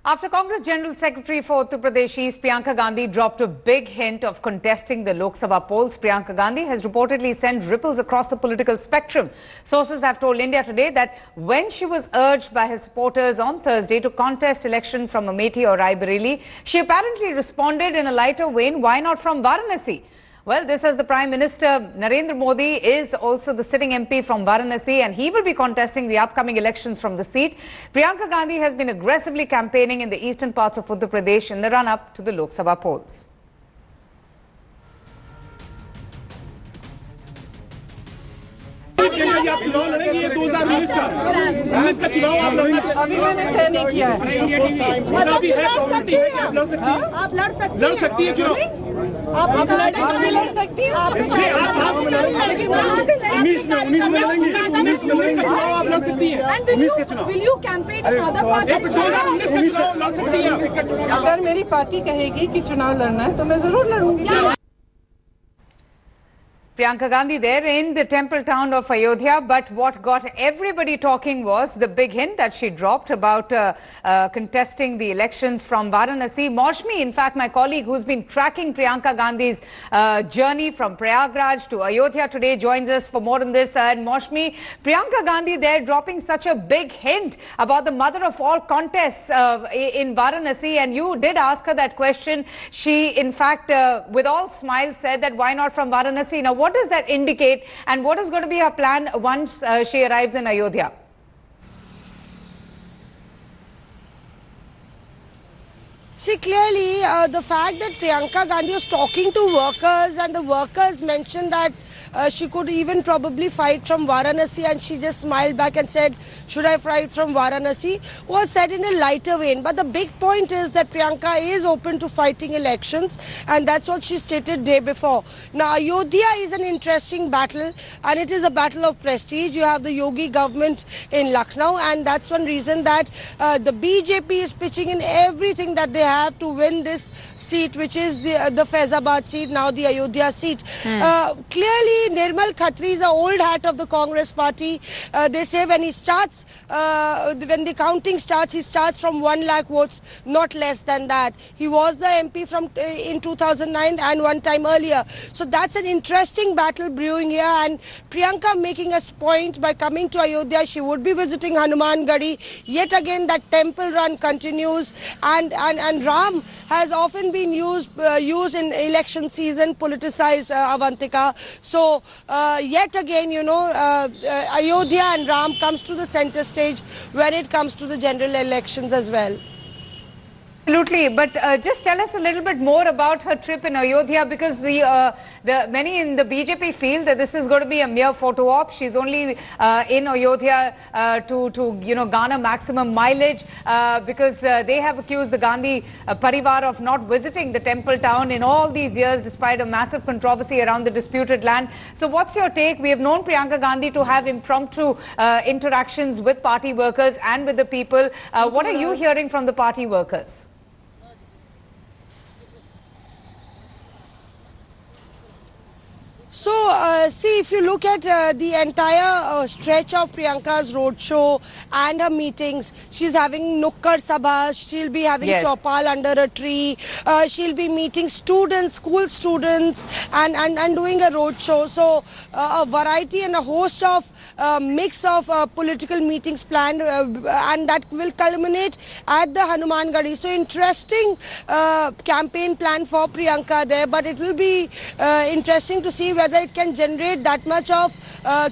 After Congress General Secretary for Uttar Pradesh East Priyanka Gandhi dropped a big hint of contesting the Lok Sabha polls, Priyanka Gandhi has reportedly sent ripples across the political spectrum. Sources have told India Today that when she was urged by her supporters on Thursday to contest election from Amethi or Raebareli, she apparently responded in a lighter vein, why not from Varanasi? Well, this as the Prime Minister Narendra Modi is also the sitting MP from Varanasi and he will be contesting the upcoming elections from the seat. Priyanka Gandhi has been aggressively campaigning in the eastern parts of Uttar Pradesh in the run-up to the Lok Sabha polls. आप चुनाव लड़ेंगे ये 2019 का चुनाव आप लड़ना चाहते हैं? अभी मैंने तय नहीं किया है। अभी है प्रॉपर्टी है कि आप लड़ सकती हैं चुनाव? आप भी लड़ सकती हैं। 19 में लड़ेंगे चुनाव आप लड़ सकती हैं? 19 के चुनाव 2019 के चुनाव लड़ सकती हैं? अगर मेरी पार्टी कहेगी कि चुनाव लड़ना है तो मैं जरूर लड़ूंगी। Priyanka Gandhi there in the temple town of Ayodhya, but what got everybody talking was the big hint that she dropped about contesting the elections from Varanasi. Moshmi, in fact, my colleague who's been tracking Priyanka Gandhi's journey from Prayagraj to Ayodhya today joins us for more on this. And Moshmi, Priyanka Gandhi there dropping such a big hint about the mother of all contests in Varanasi, and you did ask her that question. She, in fact, with all smiles said that why not from Varanasi? Now, what does that indicate and what is going to be her plan once she arrives in Ayodhya? See, clearly, the fact that Priyanka Gandhi was talking to workers and the workers mentioned that she could even probably fight from Varanasi, and she just smiled back and said, should I fight from Varanasi, was said in a lighter vein. But the big point is that Priyanka is open to fighting elections, and that's what she stated day before. Now, Ayodhya is an interesting battle, and it is a battle of prestige. You have the Yogi government in Lucknow, and that's one reason that the BJP is pitching in everything that they have to win this seat, which is the Faizabad seat, now the Ayodhya seat. Clearly, Nirmal Khatri is the old hat of the Congress party. They say when he starts, when the counting starts, he starts from 1 lakh votes, not less than that. He was the MP from in 2009 and one time earlier. So that's an interesting battle brewing here, and Priyanka making a point by coming to Ayodhya. She would be visiting Hanuman Gadi. Yet again, that temple run continues, and Ram has often been used in election season, politicized Avantika. So yet again, you know, Ayodhya and Ram comes to the center stage when it comes to the general elections as well. Absolutely, but just tell us a little bit more about her trip in Ayodhya, because the many in the BJP feel that this is going to be a mere photo op. She's only in Ayodhya to garner maximum mileage because they have accused the Gandhi Parivar of not visiting the temple town in all these years, despite a massive controversy around the disputed land. So, what's your take? We have known Priyanka Gandhi to have impromptu interactions with party workers and with the people. What are you hearing from the party workers? So, see, if you look at the entire stretch of Priyanka's roadshow and her meetings, she's having Nukkad Sabhas, she'll be having Chopal under a tree, she'll be meeting students, school students, and doing a roadshow. So, a variety and a host of mix of political meetings planned, and that will culminate at the Hanuman Gadi. So, interesting campaign plan for Priyanka there, but it will be interesting to see whether it can generate that much of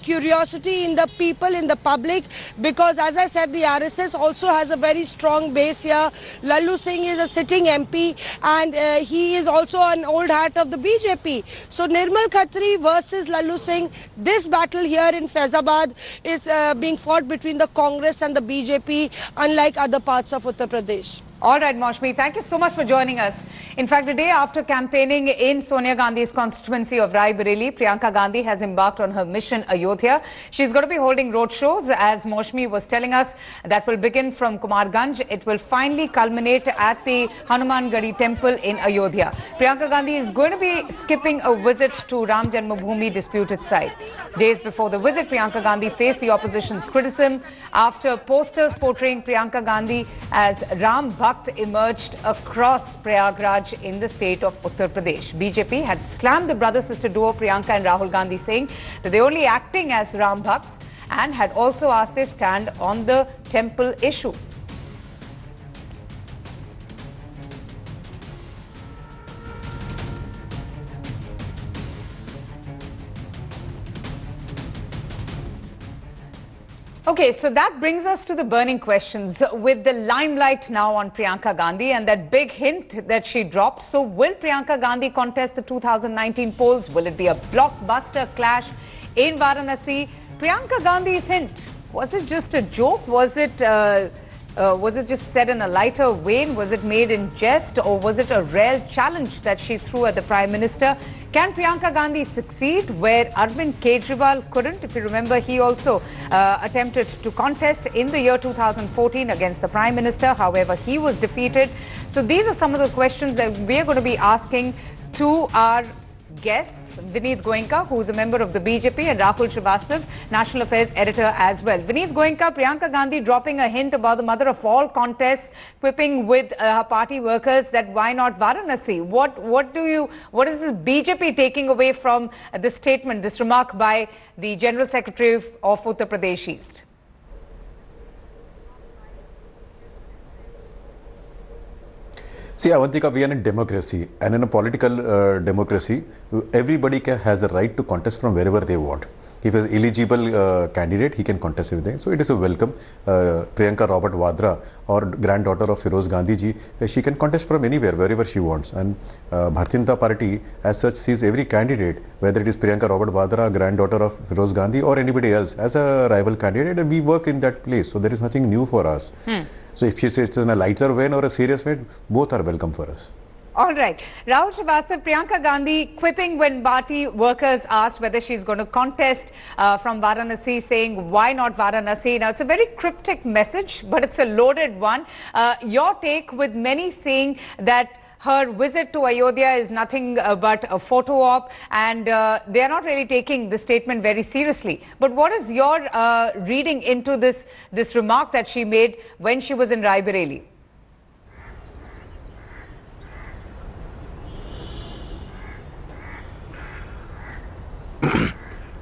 curiosity in the people, in the public, because as I said, the RSS also has a very strong base here. Lallu Singh is a sitting MP, and he is also an old hat of the BJP. So Nirmal Khatri versus Lallu Singh, this battle here in Faizabad is being fought between the Congress and the BJP, unlike other parts of Uttar Pradesh. All right, Moshmi, thank you so much for joining us. In fact, a day after campaigning in Sonia Gandhi's constituency of Raebareli, Priyanka Gandhi has embarked on her mission Ayodhya. She's going to be holding roadshows, as Moshmi was telling us, that will begin from Kumarganj. It will finally culminate at the Hanuman Gadi temple in Ayodhya. Priyanka Gandhi is going to be skipping a visit to Ram Janmabhoomi disputed site. Days before the visit, Priyanka Gandhi faced the opposition's criticism after posters portraying Priyanka Gandhi as Ram Bhakt Bhakt emerged across Prayagraj in the state of Uttar Pradesh. BJP had slammed the brother-sister duo Priyanka and Rahul Gandhi, saying that they're only acting as Ram Bhakts, and had also asked their stand on the temple issue. Okay, so that brings us to the burning questions. With the limelight now on Priyanka Gandhi and that big hint that she dropped, so will Priyanka Gandhi contest the 2019 polls? Will it be a blockbuster clash in Varanasi? Priyanka Gandhi's hint, was it just a joke? Was it just said in a lighter vein? Was it made in jest, or was it a real challenge that she threw at the Prime Minister? Can Priyanka Gandhi succeed where Arvind Kejriwal couldn't? If you remember, he also attempted to contest in the year 2014 against the Prime Minister. However, he was defeated. So these are some of the questions that we are going to be asking to our guests, Vineet Goenka, who is a member of the BJP, and Rahul Srivastava, National Affairs Editor as well. Vineet Goenka, Priyanka Gandhi dropping a hint about the mother of all contests, quipping with her party workers that why not Varanasi? What is the BJP taking away from this statement, this remark by the General Secretary of Uttar Pradesh East? See, Avantika, we are in a democracy, and in a political democracy, everybody has the right to contest from wherever they want. If he is an eligible candidate, he can contest everything. So it is a welcome. Priyanka Robert Vadra, or granddaughter of Firoz Gandhi ji, she can contest from anywhere, wherever she wants. And Bharatiya Janata Party, as such, sees every candidate, whether it is Priyanka Robert Vadra, granddaughter of Firoz Gandhi, or anybody else, as a rival candidate, and we work in that place. So there is nothing new for us. So if she says it's in a lighter vein or a serious vein, both are welcome for us. All right. Rahul Srivastava, Priyanka Gandhi quipping when party workers asked whether she's going to contest from Varanasi, saying, why not Varanasi? Now, it's a very cryptic message, but it's a loaded one. Your take, with many saying that her visit to Ayodhya is nothing but a photo op, and they are not really taking the statement very seriously. But what is your reading into this remark that she made when she was in Raebareli?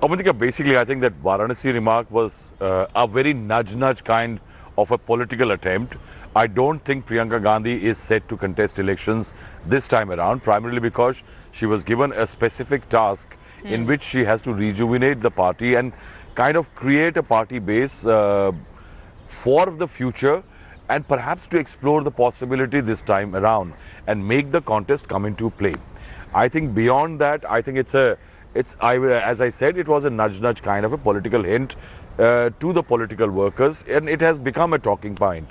Avantika, basically, I think that Varanasi remark was a very nudge kind of a political attempt. I don't think Priyanka Gandhi is set to contest elections this time around, primarily because she was given a specific task in which she has to rejuvenate the party and kind of create a party base for the future, and perhaps to explore the possibility this time around and make the contest come into play. I think beyond that, I think as I said, it was a nudge kind of a political hint to the political workers, and it has become a talking point.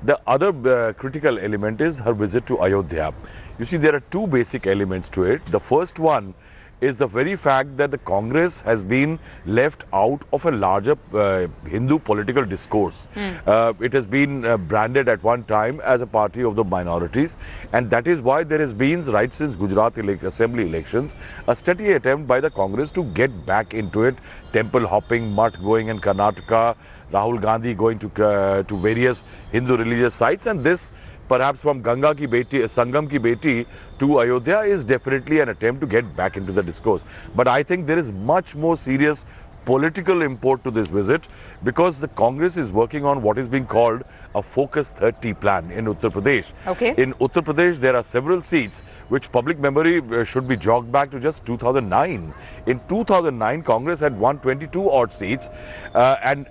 The other critical element is her visit to Ayodhya. You see, there are two basic elements to it. The first one is the very fact that the Congress has been left out of a larger Hindu political discourse. It has been branded at one time as a party of the minorities, and that is why there has been, right since Gujarat Assembly elections, a steady attempt by the Congress to get back into it. Temple hopping, mutt going in Karnataka, Rahul Gandhi going to various Hindu religious sites, and this perhaps from Ganga ki beti, Sangam ki beti to Ayodhya is definitely an attempt to get back into the discourse. But I think there is much more serious political import to this visit, because the Congress is working on what is being called a Focus 30 plan in Uttar Pradesh. Okay. In Uttar Pradesh, there are several seats which public memory should be jogged back to just 2009. In 2009, Congress had 122 odd seats, and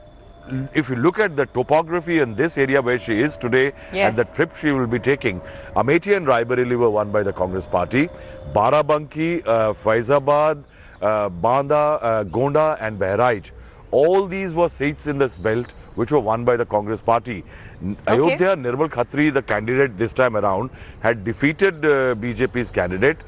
if you look at the topography in this area where she is today, yes, and the trip she will be taking, Amethi and Raebareli were won by the Congress party. Barabanki, Faizabad, Banda, Gonda and Bahraich, all these were seats in this belt which were won by the Congress party. Ayodhya, Nirmal Khatri, the candidate this time around, had defeated BJP's candidate,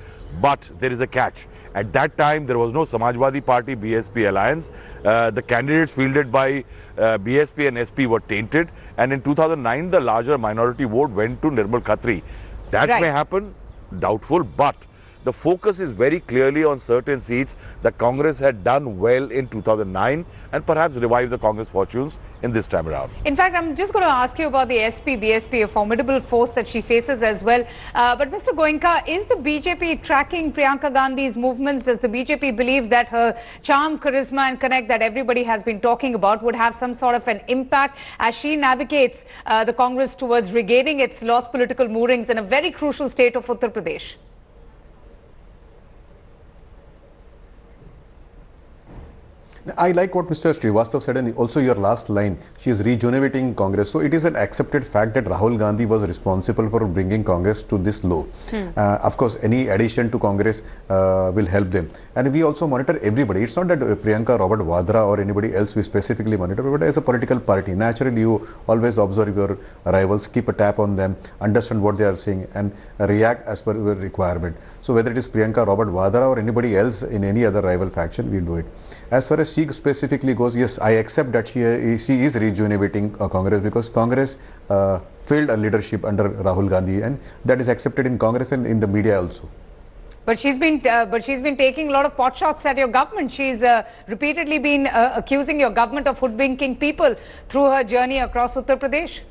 but there is a catch. At that time, there was no Samajwadi Party BSP alliance. The candidates fielded by BSP and SP were tainted. And in 2009, the larger minority vote went to Nirmal Khatri. That may happen, doubtful, but The focus is very clearly on certain seats that Congress had done well in 2009 and perhaps revive the Congress fortunes in this time around. In fact, I'm just going to ask you about the SP-BSP, a formidable force that she faces as well. But Mr. Goenka, is the BJP tracking Priyanka Gandhi's movements? Does the BJP believe that her charm, charisma and connect that everybody has been talking about would have some sort of an impact as she navigates the Congress towards regaining its lost political moorings in a very crucial state of Uttar Pradesh? I like what Mr. Srivastav said, and also your last line. She is rejuvenating Congress. So it is an accepted fact that Rahul Gandhi was responsible for bringing Congress to this low. Of course, any addition to Congress will help them. And we also monitor everybody. It's not that Priyanka, Robert Vadra or anybody else we specifically monitor, but as a political party, naturally you always observe your rivals, keep a tap on them, understand what they are saying and react as per the requirement. So whether it is Priyanka, Robert Vadra or anybody else in any other rival faction, we do it. As far as she specifically goes, yes, I accept that she is rejuvenating Congress, because Congress failed a leadership under Rahul Gandhi, and that is accepted in Congress and in the media also. But she's been taking a lot of pot shots at your government. She's repeatedly been accusing your government of hoodwinking people through her journey across Uttar Pradesh.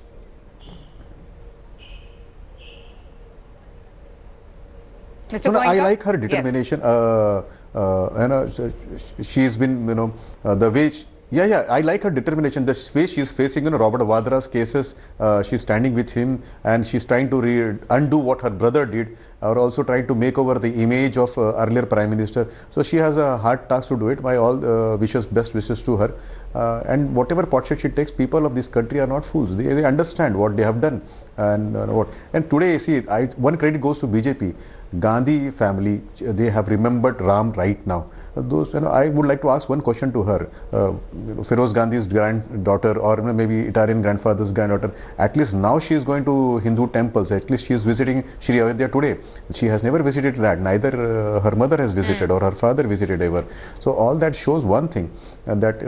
Mr. No, I Goenka? like her determination. She's been, the way. I like her determination. The way she's facing, Robert Vadra's cases, she's standing with him and she's trying to undo what her brother did, or also trying to make over the image of earlier Prime Minister. So she has a hard task to do it. My all best wishes to her. And whatever potshot she takes, people of this country are not fools. They understand what they have done and what. And today, see, one credit goes to BJP. Gandhi family, they have remembered Ram right now. Those, I would like to ask one question to her. Feroz Gandhi's granddaughter, or maybe Italian grandfather's granddaughter, at least now she is going to Hindu temples. At least she is visiting Shri Ayodhya today. She has never visited that. Neither her mother has visited or her father visited ever. So all that shows one thing, that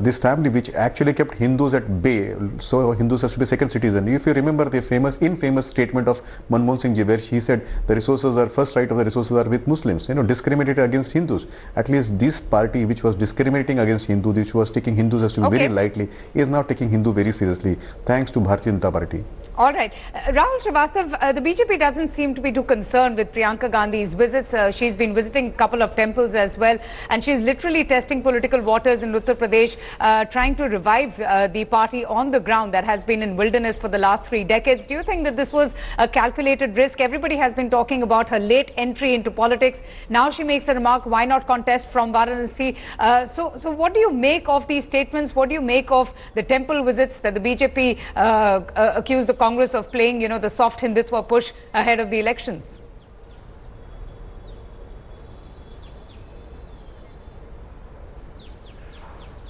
this family, which actually kept Hindus at bay, so Hindus has to be second citizen. If you remember the infamous statement of Manmohan Singh ji, where he said the resources are, first right of the resources are with Muslims, discriminated against Hindus. At least this party, which was discriminating against Hindu, which was taking Hindus as to be very lightly, is now taking Hindu very seriously, thanks to Bharatiya Janata Party. All right. Rahul Srivastav, the BJP doesn't seem to be too concerned with Priyanka Gandhi's visits. She's been visiting a couple of temples as well, and she's literally testing political waters in Uttar Pradesh, trying to revive the party on the ground that has been in wilderness for the last 3 decades. Do you think that this was a calculated risk? Everybody has been talking about her late entry into politics. Now she makes a remark, why not contest from Varanasi? So what do you make of these statements? What do you make of the temple visits that the BJP accused the Congress of playing, the soft Hindutva push ahead of the elections?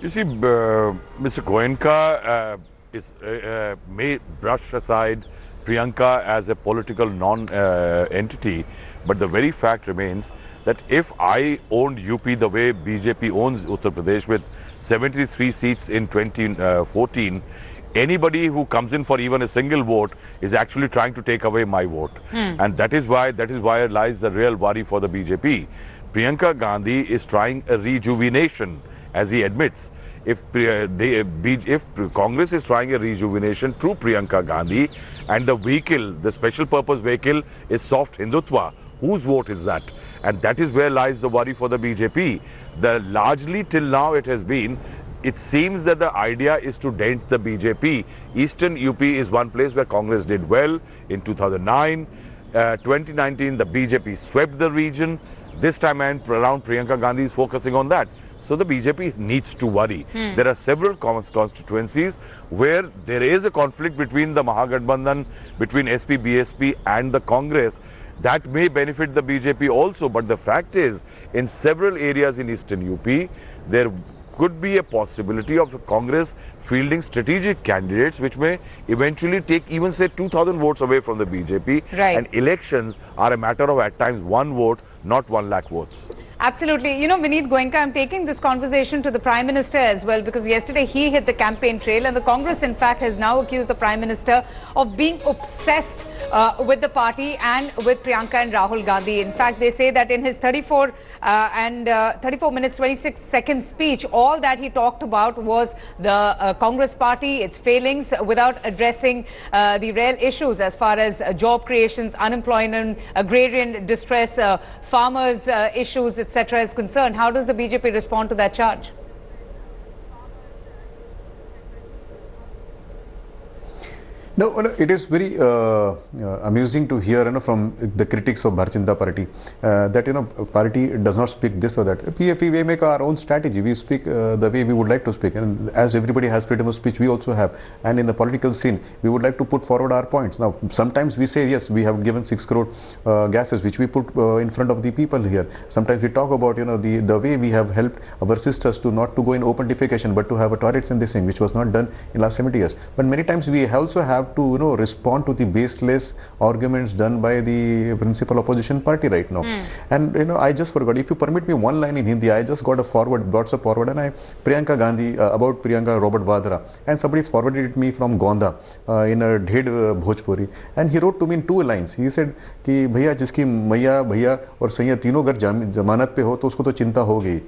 You see, Mr. Goenka may brush aside Priyanka as a political non-entity, but the very fact remains that if I owned UP the way BJP owns Uttar Pradesh with 73 seats in 2014, anybody who comes in for even a single vote is actually trying to take away my vote. And that is why lies the real worry for the BJP. Priyanka Gandhi is trying a rejuvenation, as he admits. If Congress is trying a rejuvenation through Priyanka Gandhi, and the vehicle, the special purpose vehicle, is soft Hindutva, whose vote is that? And that is where lies the worry for the BJP. Largely till now it seems that the idea is to dent the BJP. Eastern UP is one place where Congress did well in 2009. 2019, the BJP swept the region. This time around, Priyanka Gandhi is focusing on that. So the BJP needs to worry. There are several constituencies where there is a conflict between the Mahagathbandhan, between SP, BSP and the Congress. That may benefit the BJP also. But the fact is, in several areas in Eastern UP, there could be a possibility of Congress fielding strategic candidates which may eventually take even, say, 2,000 votes away from the BJP. Right. And elections are a matter of, at times, one vote, not 1 lakh votes. Absolutely. You know, Vineet Goenka, I'm taking this conversation to the Prime Minister as well, because yesterday he hit the campaign trail, and the Congress, in fact, has now accused the Prime Minister of being obsessed with the party and with Priyanka and Rahul Gandhi. In fact, they say that in his 34 minutes 26 second speech, all that he talked about was the Congress party, its failings, without addressing the real issues as far as job creations, unemployment, agrarian distress, farmers' issues, etc. is concerned. How does the BJP respond to that charge? No, it is very amusing to hear, from the critics of Bharatiya Janata Party that party does not speak this or that. We make our own strategy. We speak the way we would like to speak, and as everybody has freedom of speech, we also have. And in the political scene, we would like to put forward our points. Now, sometimes we say yes, we have given 6 crore gases, which we put in front of the people here. Sometimes we talk about the way we have helped our sisters to not to go in open defecation, but to have a toilets in this thing, which was not done in last 70 years. But many times we also have to respond to the baseless arguments done by the principal opposition party right now. And I just forgot, if you permit me one line in Hindi, I just got a WhatsApp forward, and Priyanka Gandhi, about Priyanka Robert Vadra, and somebody forwarded it me from Gonda in a Dhed Bhojpuri, and he wrote to me in 2 lines. He said कि भैया जिसकी मैया भैया और सैया तीनों घर जमानत पे हो तो उसको तो चिंता हो गई.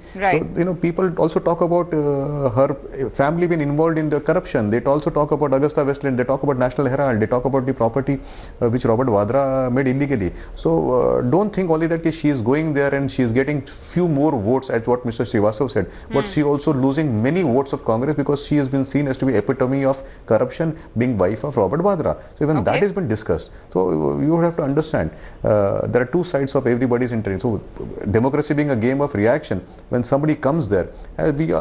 So people also talk about her family being involved in the corruption. They also talk about Augusta Westland. They talk about National Herald. They talk about the property which Robert Vadra made illegally. So don't think only that she is going there and she is getting few more votes, at what Mr. Srivastav said, but she also losing many votes of Congress because she has been seen as to be epitome of corruption, being wife of Robert Vadra. So even that has been discussed. So you have to understand there are 2 sides of everybody's interest. So democracy being a game of reaction, when somebody comes there,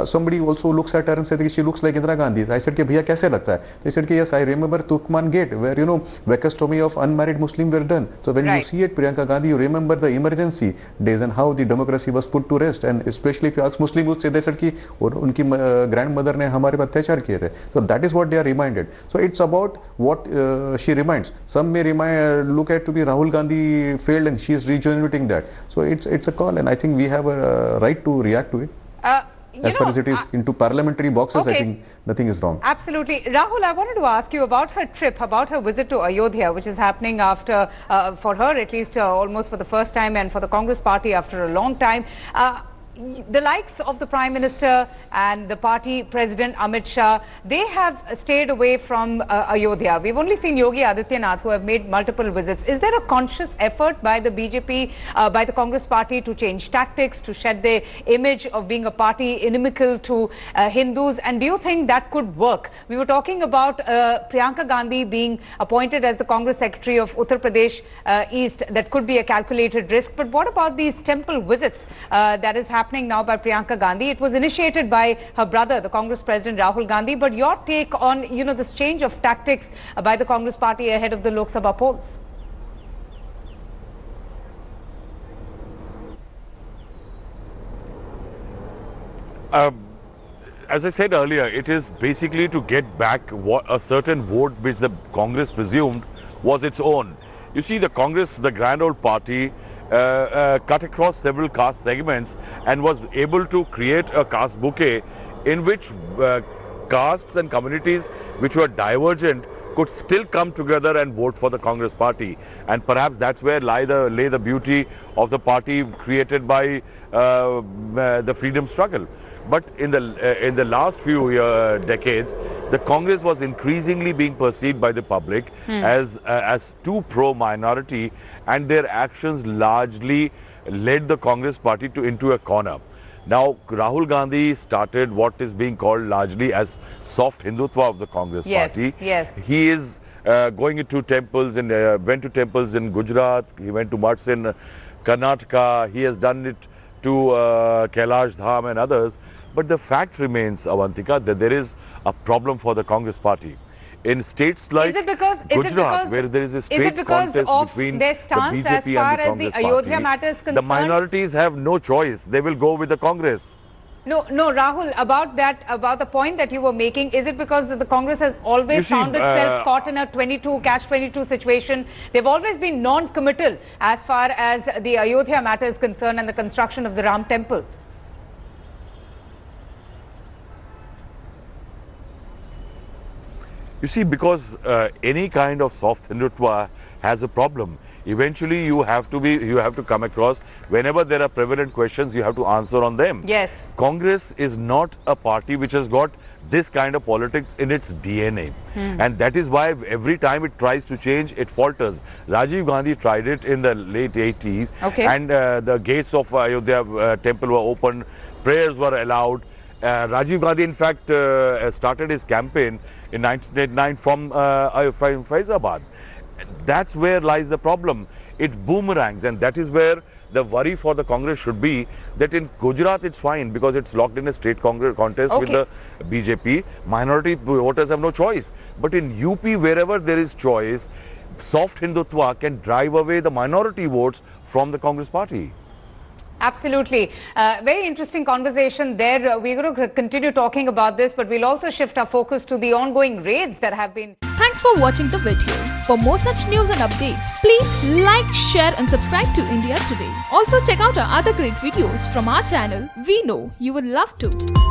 somebody also looks at her and says that she looks like Indira Gandhi. I said, bhaiya kaise lagta hai? They said, yes, I remember Turkman Gate, where vacuostomy of unmarried Muslim were done. So when you see it, Priyanka Gandhi, you remember the emergency days and how the democracy was put to rest. And especially if you ask Muslim youth, they said कि उनकी grandmother ने हमारे पर अत्याचार किए थे. So that is what they are reminded. So it's about what she reminds. Some may look at to be Rahul Gandhi failed and she is regenerating that. So it's a call, and I think we have a right to react to it. As far as it is into parliamentary boxes, I think nothing is wrong. Absolutely. Rahul, I wanted to ask you about her trip, about her visit to Ayodhya, which is happening after, for her at least, almost for the first time, and for the Congress party after a long time. The likes of the Prime Minister and the party President Amit Shah, they have stayed away from Ayodhya. We've only seen Yogi Adityanath, who have made multiple visits. Is there a conscious effort by the BJP, by the Congress party, to change tactics, to shed their image of being a party inimical to Hindus? And do you think that could work? We were talking about Priyanka Gandhi being appointed as the Congress Secretary of Uttar Pradesh East. That could be a calculated risk. But what about these temple visits that is happening now by Priyanka Gandhi? It was initiated by her brother, the Congress President Rahul Gandhi. But your take on, this change of tactics by the Congress party ahead of the Lok Sabha polls? As I said earlier, it is basically to get back a certain vote which the Congress presumed was its own. You see, the Congress, the grand old party, cut across several caste segments and was able to create a caste bouquet in which castes and communities which were divergent could still come together and vote for the Congress party. And perhaps that's where lay the beauty of the party created by the freedom struggle. But in the last few decades, the Congress was increasingly being perceived by the public as too pro-minority, and their actions largely led the Congress party into a corner. Now, Rahul Gandhi started what is being called largely as soft Hindutva of the Congress party. Yes. He is going into temples and went to temples in Gujarat. He went to mutts in Karnataka. He has done it to Kailash Dham and others. But the fact remains, Avantika, that there is a problem for the Congress party. In states like Gujarat, where there is a straight contest between the BJP and the Congress party, Ayodhya matter is concerned? the minorities have no choice. They will go with the Congress. No, Rahul, about the point that you were making, is it because the Congress has always found itself caught in a catch-22 situation? They've always been non-committal as far as the Ayodhya matter is concerned and the construction of the Ram temple. You see, because any kind of soft Hindutva has a problem. Eventually, you have to come across, whenever there are prevalent questions, you have to answer on them. Yes. Congress is not a party which has got this kind of politics in its DNA. And that is why every time it tries to change, it falters. Rajiv Gandhi tried it in the late 80s. Okay. And the gates of Ayodhya temple were opened, prayers were allowed. Rajiv Gandhi, in fact, started his campaign in 1989 from Faizabad. That's where lies the problem. It boomerangs, and that is where the worry for the Congress should be, that in Gujarat it's fine because it's locked in a state Congress contest with the BJP. Minority voters have no choice. But in UP, wherever there is choice, soft Hindutva can drive away the minority votes from the Congress party. Absolutely. Very interesting conversation there. We're going to continue talking about this, but we'll also shift our focus to the ongoing raids that have been... Thanks for watching the video. For more such news and updates, please like, share and subscribe to India Today. Also check out our other great videos from our channel. We know you will love to.